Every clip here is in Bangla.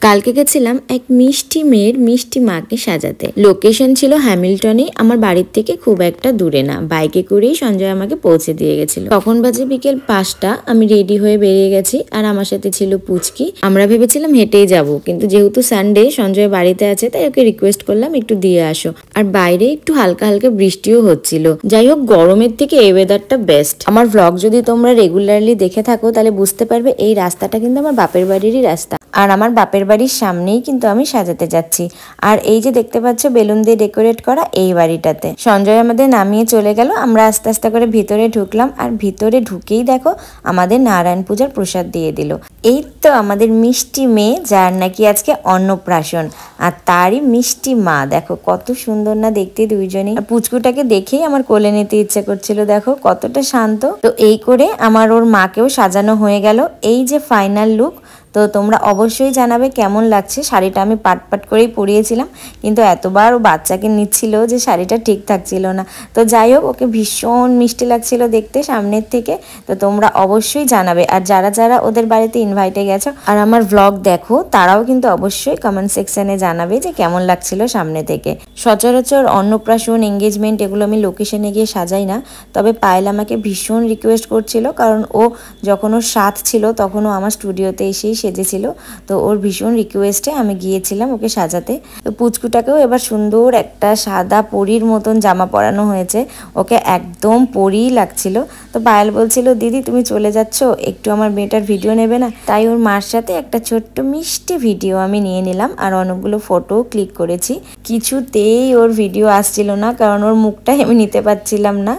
কালকে গেছিলাম এক মিষ্টি মেয়ের মিষ্টি মাকে সাজাতে। লোকেশন ছিল হ্যামিল্টনে, আমার বাড়ির থেকে খুব একটা দূরে না। বাইকে করেই সঞ্জয় আমাকে পৌঁছে দিয়ে গেছিল। তখন বাজে বিকেল 5টা। আমি রেডি হয়ে বেরিয়ে গেছি, আর আমার সাথে ছিল পুচকি। আমরা ভেবেছিলাম হেঁটেই যাব, কিন্তু যেহেতু সানডে সঞ্জয় বাড়িতে আছে তাই ওকে রিকোয়েস্ট করলাম একটু দিয়ে আসো। আর বাইরে একটু হালকা হালকা বৃষ্টিও হচ্ছিল। যাই হোক, গরমের থেকে এই ওয়েদারটা বেস্ট। আমার ভ্লগ যদি তোমরা রেগুলারলি দেখে থাকো তাহলে বুঝতে পারবে এই রাস্তাটা কিন্তু আমার বাপের বাড়িরই রাস্তা, আর আমার বাপের বাড়ির সামনেই কিন্তু আমি সাজাতে যাচ্ছি। আর এই যে দেখতে পাচ্ছ বেলুন দিয়ে ডেকোরেট করা এই বাড়িটাতে সঞ্জয় আমাদের নামিয়ে চলে গেল। আমরা আস্তে আস্তে করে ভিতরে ঢুকলাম, আর ভিতরে ঢুকেই দেখো আমাদের নারায়ণ পূজার প্রসাদ দিয়ে দিল। এই তো আমাদের মিষ্টি মেয়ে, যার নাকি আজকে অন্নপ্রাশন, আর তারই মিষ্টি মা। দেখো কত সুন্দর না দেখতে দুইজনই। আর পুচকুটাকে দেখেই আমার কোলে নিতে ইচ্ছে করছিল, দেখো কতটা শান্ত। তো এই করে আমার ওর মাকেও সাজানো হয়ে গেল। এই যে ফাইনাল লুক। তো তোমরা অবশ্যই জানাবে কেমন লাগছে। শাড়িটা আমি পাট পাট করেই পরিয়েছিলাম, কিন্তু এতবার ও বাচ্চাকে নিচ্ছিল যে শাড়িটা ঠিক থাকছিল না। তো যাই হোক, ওকে ভীষণ মিষ্টি লাগছিল দেখতে সামনের থেকে। তো তোমরা অবশ্যই জানাবে, আর যারা যারা ওদের বাড়িতে ইনভাইটে গেছো আর আমার ভ্লগ দেখো তারাও কিন্তু অবশ্যই কমেন্ট সেকশনে জানাবে যে কেমন লাগছিল সামনে থেকে। সচরাচর অন্নপ্রাশন, এঙ্গেজমেন্ট এগুলো আমি লোকেশনে গিয়ে সাজাই না, তবে পায়েল আমাকে ভীষণ রিকোয়েস্ট করছিল, কারণ ও যখন ওর সাথ ছিল তখন ও আমার স্টুডিওতে এসেই সেজেছিল। তো ওর ভীষণ রিকোয়েস্টে আমি গিয়েছিলাম ওকে সাজাতে। তো পুচকুটাকেও এবার সুন্দর একটা সাদা পরীর মতন জামা পরানো হয়েছে, ওকে একদম পরীই লাগছিল। তো পায়েল বলছিল, দিদি তুমি চলে যাচ্ছ, একটু আমার মেয়েটার ভিডিও নেবে না? তাই ওর মার সাথে একটা ছোট্ট মিষ্টি ভিডিও আমি নিয়ে নিলাম, আর অনেকগুলো ফটো ক্লিক করেছি। কিছুতেই ওর ভিডিও আসছিল না, কারণ ওর মুখটাই আমি নিতে পারছিলাম না।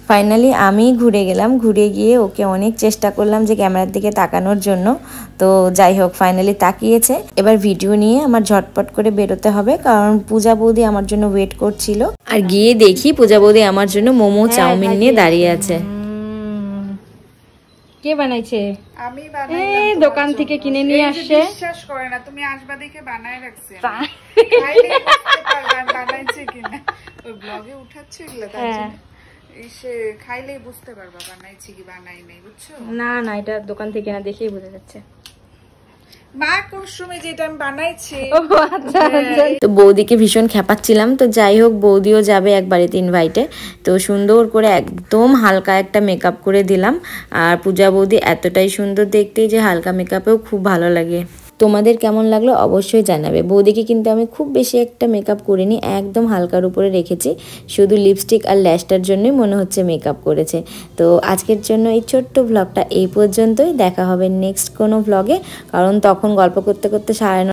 ফাইনালি আমি ঘুরে গেলাম, ঘুরে গিয়ে ওকে অনেক চেষ্টা করলাম যে ক্যামেরার দিকে তাকানোর জন্য। তো যাই হোক, ফাইনালি তাকিয়েছে। এবার ভিডিও নিয়ে আমার ঝটপট করে বেরোতে হবে, কারণ পূজা বৌদি আমার জন্য ওয়েট করছিল। আর গিয়ে দেখি পূজা বৌদি আমার জন্য মোমো চাউমিন নিয়ে দাঁড়িয়ে আছে। কে বানাইছে? আমি বানাইলাম, দোকান থেকে কিনে নিয়ে আসছে। বিশ্বাস করে না, তুমি আসবা দেখে বানায় রাখছি। খাইলে বুঝতে পারবা বানাইছে কিনা। ওই ব্লগে উঠাচ্ছে এগুলা, তার জন্য এসে খাইলেই বুঝতে পারবা বানাইছি কি বানাই নাই, বুঝছো? না না, এটা দোকান থেকে না, দেখেই বোঝা যাচ্ছে। মা কুসুমে যেটা আমি বানাইছি। তো বৌদিকে ভীষণ খেপাচ্ছিলাম। তো যাই হোক, বৌদিও যাবে এক বাড়িতে ইনভাইটে। তো সুন্দর করে একদম হালকা একটা মেকআপ করে দিলাম। আর পূজা বৌদি এতটাই সুন্দর দেখতে যে হালকা মেকআপেও খুব ভালো লাগে। তোমাদের কেমন লাগলো অবশ্যই জানাবে। বৌদিকে কিন্তু আমি খুব বেশি একটা মেকআপ করিনি, একদম হালকার উপরে রেখেছি। শুধু লিপস্টিক আর ল্যাশটার জন্যই মনে হচ্ছে মেকআপ করেছে। তো আজকের জন্য এই ছোট্ট ভ্লগটা এই পর্যন্তই। দেখা হবে নেক্সট কোনো ভ্লগে, কারণ তখন গল্প করতে করতে 9:30